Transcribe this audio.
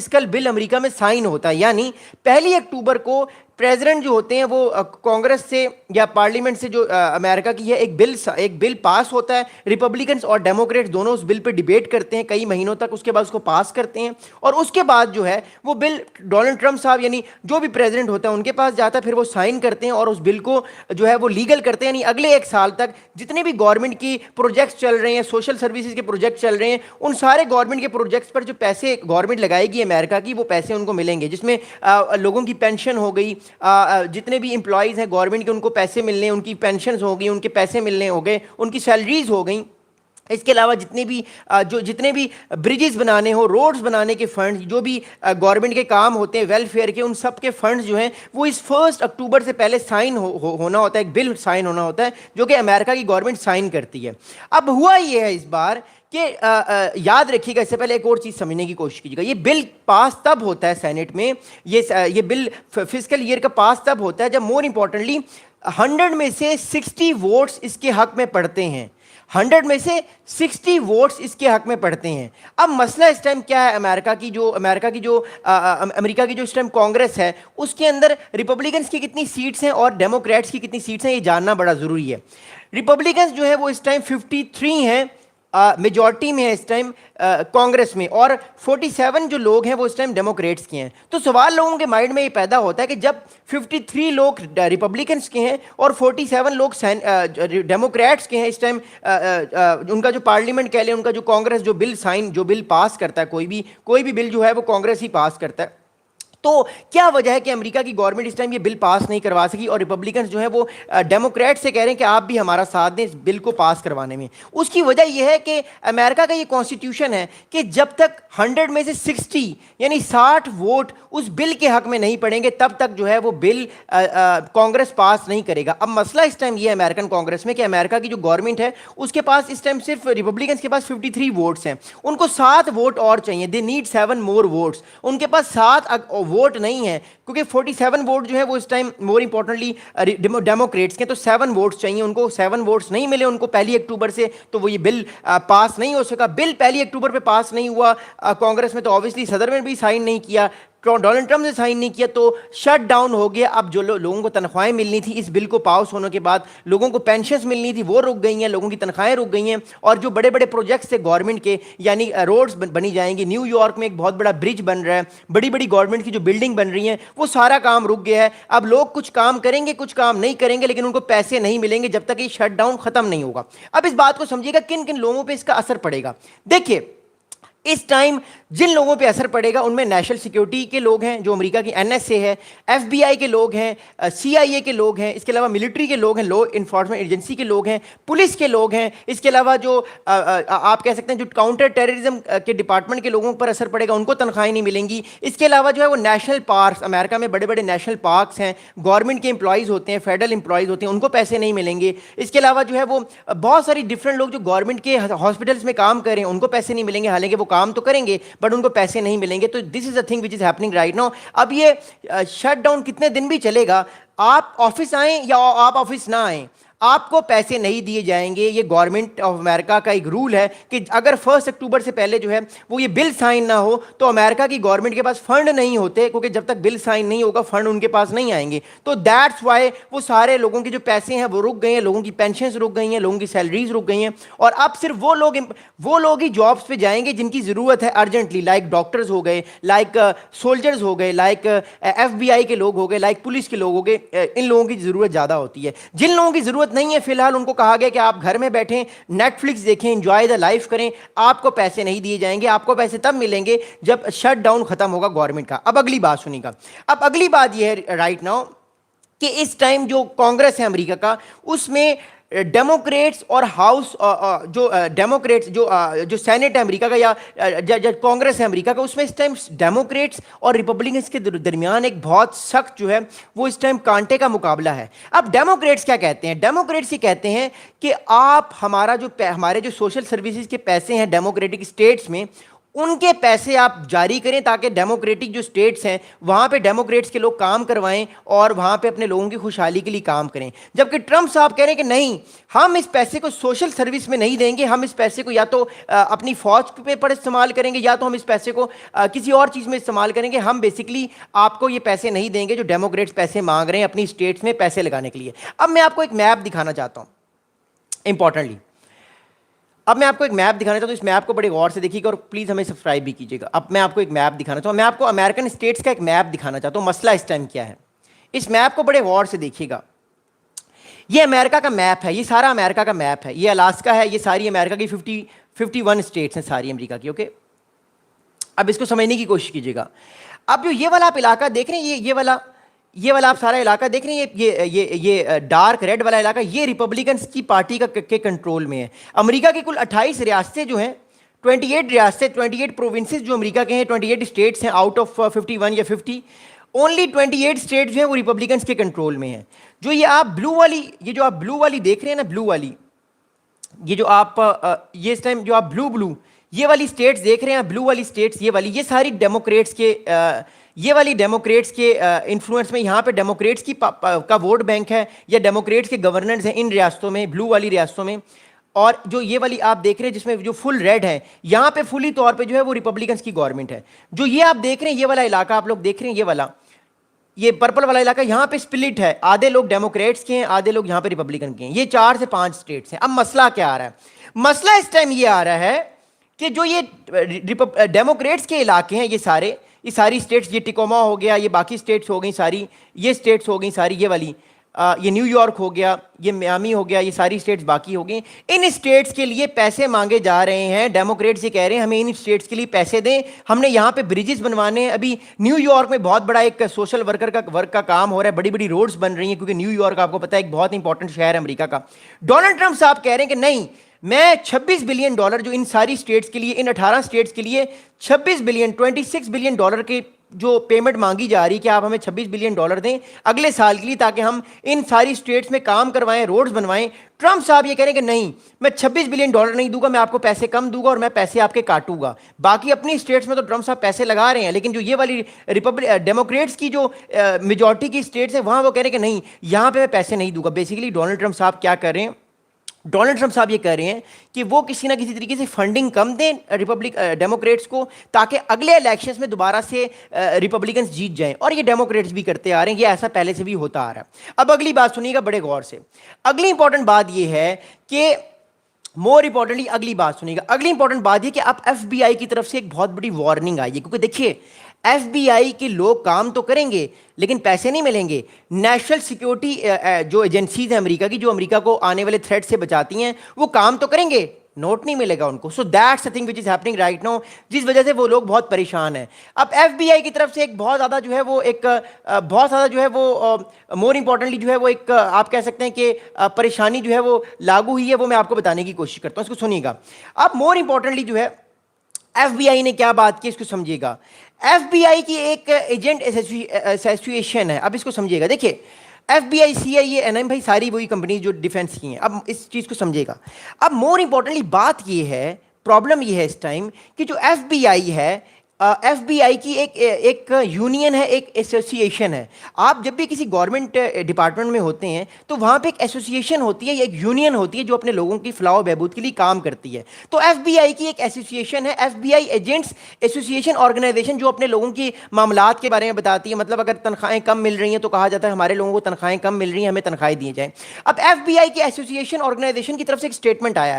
Fiscal بل امریکہ میں sign ہوتا ہے، یعنی 1 اکتوبر کو پریزیڈنٹ جو ہوتے ہیں وہ کانگریس سے یا پارلیمنٹ سے جو امریکہ کی ہے ایک بل پاس ہوتا ہے. ریپبلکنس اور ڈیموکریٹ دونوں اس بل پہ ڈیبیٹ کرتے ہیں کئی مہینوں تک، اس کے بعد اس کو پاس کرتے ہیں، اور اس کے بعد جو ہے وہ بل ڈونلڈ ٹرمپ صاحب یعنی جو بھی پریزیڈنٹ ہوتا ہے ان کے پاس جاتا ہے، پھر وہ سائن کرتے ہیں اور اس بل کو جو ہے وہ لیگل کرتے ہیں. یعنی اگلے 1 سال تک جتنے بھی گورنمنٹ کی پروجیکٹس چل رہے ہیں، سوشل سروسز کے پروجیکٹ چل رہے ہیں، ان سارے گورنمنٹ کے پروجیکٹس پر جو پیسے گورنمنٹ لگائے گی امریکہ کی، وہ پیسے ان کو ملیں گے، جس میں لوگوں کی پینشن ہو گئی، جتنے بھی امپلائیز ہیں گورنمنٹ کے ان کو پیسے ملنے، ان کی پینشنز ہو گئی، ان کے پیسے ملنے ہو گئے، ان کی سیلریز ہو گئیں. اس کے علاوہ جتنے بھی بریجز بنانے ہو، روڈز بنانے کے فنڈ، جو بھی گورنمنٹ کے کام ہوتے ہیں ویلفیئر کے، ان سب کے فنڈز جو ہیں وہ اس 1 اکتوبر سے پہلے سائن ہونا ہوتا ہے، ایک بل سائن ہونا ہوتا ہے جو کہ امریکہ کی گورنمنٹ سائن کرتی ہے. اب ہوا یہ ہے اس بار کہ یاد رکھیے گا، اس سے پہلے ایک اور چیز سمجھنے کی کوشش کیجیے گا، یہ بل پاس تب ہوتا ہے سینٹ میں، یہ بل فسکل ایئر کا پاس تب ہوتا ہے جب مور امپورٹنٹلی 100 میں سے 60 ووٹس اس کے حق میں پڑتے ہیں. 100 میں سے 60 ووٹس اس کے حق میں پڑتے ہیں. اب مسئلہ اس ٹائم کیا ہے، امریکہ کی جو اس ٹائم کانگریس ہے، اس کے اندر ریپبلکنس کی کتنی سیٹس ہیں اور ڈیموکریٹس کی کتنی سیٹس ہیں، یہ جاننا بڑا ضروری ہے. ریپبلکنس جو ہے وہ اس ٹائم 53 ہیں، میجورٹی میں ہے اس ٹائم کانگریس میں، اور 47 جو لوگ ہیں وہ اس ٹائم ڈیموکریٹس کے ہیں. تو سوال لوگوں کے مائنڈ میں یہ پیدا ہوتا ہے کہ جب 53 لوگ ریپبلکنس کے ہیں اور 47 لوگ ڈیموکریٹس کے ہیں اس ٹائم، ان کا جو پارلیمنٹ کہہ لیں، ان کا جو کانگریس جو بل پاس کرتا ہے، کوئی بھی بل جو ہے وہ کانگریس ہی پاس کرتا ہے، تو کیا وجہ ہے کہ امریکہ کی گورنمنٹ اس ٹائم یہ بل پاس نہیں کروا سکی، اور ریپبلکنز جو ہیں وہ ڈیموکریٹ سے کہہ رہے ہیں کہ آپ بھی ہمارا ساتھ دیں اس بل کو پاس کروانے میں. اس کی وجہ یہ ہے کہ امریکہ کا یہ کانسٹیٹیوشن ہے کہ جب تک 100 میں سے 60 یعنی 60 ووٹ اس بل کے حق میں نہیں پڑیں گے، تب تک جو ہے وہ بل کانگریس پاس نہیں کرے گا. اب مسئلہ اس ٹائم یہ ہے امریکن کانگریس میں کہ امریکہ کی جو گورنمنٹ ہے اس کے پاس اس ٹائم صرف ریپبلکنز کے پاس 53 ووٹس ہیں، ان کو 7 ووٹ اور چاہیے، دے نیڈ 7 مور ووٹس. ان کے پاس 7 ووٹ نہیں ہے کیونکہ 47 ووٹ جو ہے وہ اس ٹائم مور امپورٹنٹلی ڈیموکریٹس کے، تو 7 ووٹس چاہیے ان کو. 7 ووٹس نہیں ملے ان کو 1 اکتوبر سے، تو وہ یہ بل پاس نہیں ہو سکا. بل 1 اکتوبر پہ پاس نہیں ہوا کانگریس میں، تو آبویسلی صدر نے بھی سائن نہیں کیا، ڈونلڈ ٹرمپ نے سائن نہیں کیا، تو شٹ ڈاؤن ہو گیا. اب جو لوگوں کو تنخواہیں ملنی تھی اس بل کو پاس ہونے کے بعد، لوگوں کو پینشنز ملنی تھی وہ رک گئی ہیں، لوگوں کی تنخواہیں رک گئی ہیں، اور جو بڑے بڑے پروجیکٹس تھے گورنمنٹ کے، یعنی روڈز بنی جائیں گی، نیو یارک میں ایک بہت بڑا برج بن رہا ہے، بڑی بڑی گورنمنٹ کی جو بلڈنگ بن رہی ہیں، وہ سارا کام رک گیا ہے. اب لوگ کچھ کام کریں گے، کچھ کام نہیں کریں گے، لیکن ان کو پیسے نہیں ملیں گے جب تک یہ شٹ ڈاؤن ختم نہیں ہوگا. اب اس بات کو سمجھیے گا کن کن لوگوں پہ اس کا اثر پڑے گا. دیکھیے اس ٹائم جن لوگوں پہ اثر پڑے گا ان میں نیشنل سیکیورٹی کے لوگ ہیں جو امریکہ کی NSA ہے، FBI کے لوگ ہیں، CIA کے لوگ ہیں، اس کے علاوہ ملٹری کے لوگ ہیں، لا انفورسمنٹ ایجنسی کے لوگ ہیں، پولیس کے لوگ ہیں، اس کے علاوہ جو آپ کہہ سکتے ہیں جو کاؤنٹر ٹیررزم کے ڈپارٹمنٹ کے لوگوں پر اثر پڑے گا، ان کو تنخواہیں نہیں ملیں گی. اس کے علاوہ جو ہے وہ نیشنل پارکس، امریکہ میں بڑے بڑے نیشنل پارکس ہیں، گورنمنٹ کے امپلائیز ہوتے ہیں، فیڈرل امپلائیز ہوتے ہیں، ان کو پیسے نہیں ملیں گے. اس کے علاوہ جو ہے وہ بہت ساری ڈفرینٹ لوگ جو گورنمنٹ کے ہاسپٹلس میں کام کر رہے ہیں ان کو پیسے نہیں ملیں گے، حالانکہ وہ کام تو کریں گے بٹ ان کو پیسے نہیں ملیں گے. تو this is a thing which is happening right now. اب یہ شٹ ڈاؤن کتنے دن بھی چلے گا، آپ آفس آئیں یا آپ آفس نہ آئیں، آپ کو پیسے نہیں دیے جائیں گے. یہ گورنمنٹ آف امریکہ کا ایک رول ہے کہ اگر 1 اکتوبر سے پہلے جو ہے وہ یہ بل سائن نہ ہو تو امریکہ کی گورنمنٹ کے پاس فنڈ نہیں ہوتے، کیونکہ جب تک بل سائن نہیں ہوگا فنڈ ان کے پاس نہیں آئیں گے. تو دیٹس وائی وہ سارے لوگوں کے جو پیسے ہیں وہ رک گئے ہیں، لوگوں کی پینشنز رک گئی ہیں، لوگوں کی سیلریز رک گئی ہیں، اور اب صرف وہ لوگ ہی جابس پہ جائیں گے جن کی ضرورت ہے ارجنٹلی، لائک ڈاکٹرز ہو گئے، لائک سولجرز ہو گئے، لائک FBI کے لوگ ہو گئے، لائک پولیس کے لوگ ہو گئے. ان لوگوں کی ضرورت زیادہ ہوتی ہے. جن لوگوں کی ضرورت نہیں ہے فی الحال ان کو کہا گیا کہ آپ گھر میں بیٹھیں، نیٹ فلکس دیکھیں، انجوائے دا لائف کریں، آپ کو پیسے نہیں دیے جائیں گے. آپ کو پیسے تب ملیں گے جب شٹ ڈاؤن ختم ہوگا گورنمنٹ کا. اب اگلی بات سنیے گا. اب اگلی بات یہ ہے رائٹ ناؤ کہ اس ٹائم جو کانگریس ہے امریکہ کا، اس میں ڈیموکریٹس اور ہاؤس ڈیموکریٹس جو سینٹ ہے امریکہ کا یا کانگریس ہے امریکہ کا، اس میں اس ٹائم ڈیموکریٹس اور ریپبلکنس کے درمیان ایک بہت سخت جو ہے وہ اس ٹائم کانٹے کا مقابلہ ہے. اب ڈیموکریٹس کیا کہتے ہیں؟ ڈیموکریٹس یہ کہتے ہیں کہ آپ ہمارے جو سوشل سروسز کے پیسے ہیں ڈیموکریٹک اسٹیٹس میں، ان کے پیسے آپ جاری کریں تاکہ ڈیموکریٹک جو اسٹیٹس ہیں وہاں پہ ڈیموکریٹس کے لوگ کام کروائیں اور وہاں پہ اپنے لوگوں کی خوشحالی کے لیے کام کریں. جبکہ ٹرمپ صاحب کہہ رہے ہیں کہ نہیں, ہم اس پیسے کو سوشل سروس میں نہیں دیں گے, ہم اس پیسے کو یا تو اپنی فوج پہ پر استعمال کریں گے یا تو ہم اس پیسے کو کسی اور چیز میں استعمال کریں گے. ہم بیسکلی آپ کو یہ پیسے نہیں دیں گے جو ڈیموکریٹس پیسے مانگ رہے ہیں اپنی اسٹیٹس میں پیسے لگانے کے لیے. اب میں آپ کو ایک میپ دکھانا چاہتا ہوں امپورٹنٹلی. اب میں آپ کو ایک میپ دکھانا چاہتا ہوں, اس میپ کو بڑے غور سے دیکھیے گا اور پلیز ہمیں سبسکرائب بھی کیجیے گا. اب میں آپ کو ایک میپ دکھانا چاہتا ہوں, میں آپ کو امریکن اسٹیٹس کا ایک میپ دکھانا چاہتا ہوں. مسئلہ اس ٹائم کیا ہے, اس میپ کو بڑے غور سے دیکھیے گا. یہ امریکہ کا میپ ہے, یہ سارا امریکہ کا میپ ہے. یہ الاسکا ہے, یہ ساری امریکہ کی 51 اسٹیٹس ہیں ساری امریکہ کی. اوکے, اب اس کو سمجھنے کی کوشش کیجیے گا. اب جو یہ والا آپ علاقہ دیکھ رہے ہیں, یہ والا آپ سارا علاقہ دیکھ رہے ہیں, یہ ڈارک ریڈ والا علاقہ, یہ ریپبلکنس کی پارٹی کے کنٹرول میں ہے. امریکہ کی کل 28 ریاستیں جو ہیں, 28 ریاستیں, 28 پروونسز جو امریکہ کے ہیں, 28 اسٹیٹس ہیں آؤٹ آف 51 یا 50, اونلی 28 اسٹیٹ جو ہیں وہ ریپبلکنس کے کنٹرول میں ہیں. جو یہ آپ بلو والی دیکھ رہے ہیں نا, بلو والی, یہ جو آپ یہ اس ٹائم جو آپ بلو یہ والی اسٹیٹس دیکھ رہے ہیں, بلو والی اسٹیٹس, یہ ساری ڈیموکریٹس کے یہ والی ڈیموکریٹس کے انفلوئنس میں, یہاں پہ ڈیموکریٹس کی کا ووٹ بینک ہے یا ڈیموکریٹس کے گورنرز ہیں ان ریاستوں میں, بلو والی ریاستوں میں. اور جو یہ والی آپ دیکھ رہے ہیں جس میں جو فل ریڈ ہے, یہاں پہ فلی طور پہ جو ہے وہ ریپبلکنس کی گورنمنٹ ہے. جو یہ آپ دیکھ رہے ہیں, یہ والا علاقہ آپ لوگ دیکھ رہے ہیں, یہ پرپل والا علاقہ, یہاں پہ سپلٹ ہے, آدھے لوگ ڈیموکریٹس کے ہیں, آدھے لوگ یہاں پہ ریپبلکن کے ہیں. یہ 4 سے 5 اسٹیٹس ہیں. اب مسئلہ کیا آ رہا ہے, مسئلہ اس ٹائم یہ آ رہا ہے کہ جو یہ ڈیموکریٹس کے علاقے ہیں, یہ ساری اسٹیٹس, یہ ٹیکوما ہو گیا, یہ باقی اسٹیٹس ہو گئی ساری, یہ اسٹیٹس ہو گئی ساری, یہ والی, یہ نیو یارک ہو گیا, یہ میامی ہو گیا, یہ ساری اسٹیٹس باقی ہو گئی. ان اسٹیٹس کے لیے پیسے مانگے جا رہے ہیں. ڈیموکریٹس یہ کہہ رہے ہیں ہمیں ان اسٹیٹس کے لیے پیسے دیں, ہم نے یہاں پہ بریجز بنوانے ہیں. ابھی نیو یارک میں بہت بڑا ایک سوشل ورک کا کام ہو رہا ہے, بڑی بڑی روڈز بن رہی ہیں, کیونکہ نیو یارک آپ کو پتہ ہے ایک بہت امپورٹنٹ شہر ہے امریکہ کا. ڈونلڈ ٹرمپ صاحب کہہ رہے ہیں کہ نہیں, میں $26 بلین جو ان ساری اسٹیٹس کے لیے, ان 18 اسٹیٹس کے لیے 26 بلین ڈالر کی جو پیمنٹ مانگی جا رہی ہے کہ آپ ہمیں $26 بلین دیں اگلے سال کے لیے تاکہ ہم ان ساری اسٹیٹس میں کام کروائیں, روڈز بنوائیں. ٹرمپ صاحب یہ کہہ رہے ہیں کہ نہیں, میں $26 بلین نہیں دوں گا, میں آپ کو پیسے کم دوں گا اور میں پیسے آپ کے کاٹوں گا. باقی اپنی اسٹیٹس میں تو ٹرمپ صاحب پیسے لگا رہے ہیں, لیکن جو یہ والی ڈیموکریٹس کی جو میجورٹی کی اسٹیٹس ہیں وہاں وہ کہہ رہے ہیں کہ نہیں, یہاں پہ میں پیسے نہیں دوں گا. بیسیکلی ڈونلڈ ٹرمپ صاحب کیا کر رہے ہیں, ڈونلڈ ٹرمپ صاحب یہ کہہ رہے ہیں کہ وہ کسی نہ کسی طریقے سے فنڈنگ کم دیں ڈیموکریٹس کو تاکہ اگلے الیکشنز میں دوبارہ سے ریپبلکنز جیت جائیں. اور یہ ڈیموکریٹس بھی کرتے آ رہے ہیں, یہ ایسا پہلے سے بھی ہوتا آ رہا ہے. اب اگلی بات سنیے گا بڑے غور سے. اگلی امپورٹنٹ بات یہ ہے کہ مور امپورٹنٹلی اگلی بات سنیے گا, اگلی امپورٹنٹ بات یہ کہ اب ایف بی آئی کی طرف سے ایک بہت بڑی وارننگ آئی ہے. کیونکہ دیکھیے ایف بی آئی کے لوگ کام تو کریں گے لیکن پیسے نہیں ملیں گے. نیشنل سیکیورٹی جو ایجنسیز ہیں امریکہ کی, جو امریکہ کو آنے والے تھریٹ سے بچاتی ہیں, وہ کام تو کریں گے, نوٹ نہیں ملے گا ان کو. So that's a thing which is happening right now, جس وجہ سے وہ لوگ بہت پریشان ہیں. اب ایف بی آئی کی طرف سے ایک بہت زیادہ جو ہے وہ مور امپورٹنٹلی جو ہے وہ ایک آپ کہہ سکتے ہیں کہ پریشانی جو ہے وہ لاگو ہوئی ہے, وہ میں آپ کو بتانے کی کوشش کرتا ہوں, اس کو سنیے گا. اب مور امپورٹنٹلی جو ہے ایف بی آئی نے کیا بات کی, اس کو سمجھیے گا. ایف بی آئی کی ایک ایجنٹ ایسوسیشن ہے, اب اس کو سمجھیے گا. دیکھیے ایف بی آئی, سی آئی اے, این ایم بھائی ساری وہی کمپنیز جو ڈیفینس کی ہیں. اب اس چیز کو سمجھے گا. اب مور امپورٹنٹلی بات یہ ہے, پرابلم یہ ہے اس ٹائم کہ جو ایف بی آئی ہے, ایف بی آئی کی ایک یونین ہے, ایک ایسوسیشن ہے. آپ جب بھی کسی گورنمنٹ ڈپارٹمنٹ میں ہوتے ہیں تو وہاں پہ ایک ایسوسیشن ہوتی ہے, ایک یونین ہوتی ہے جو اپنے لوگوں کی فلاح و بہبود کے لیے کام کرتی ہے. تو ایف بی آئی کی ایک ایسوسیشن ہے, ایف بی آئی ایجنٹس ایسوسیشن آرگنائزیشن, جو اپنے لوگوں کی معاملات کے بارے میں بتاتی ہے. مطلب اگر تنخواہیں کم مل رہی ہیں تو کہا جاتا ہے ہمارے لوگوں کو تنخواہیں کم مل رہی ہیں, ہمیں تنخواہیں دی جائیں. اب ایف بی آئی کی ایسوسیشن آرگنائزیشن کی طرف سے ایک اسٹیٹمنٹ آیا ہے.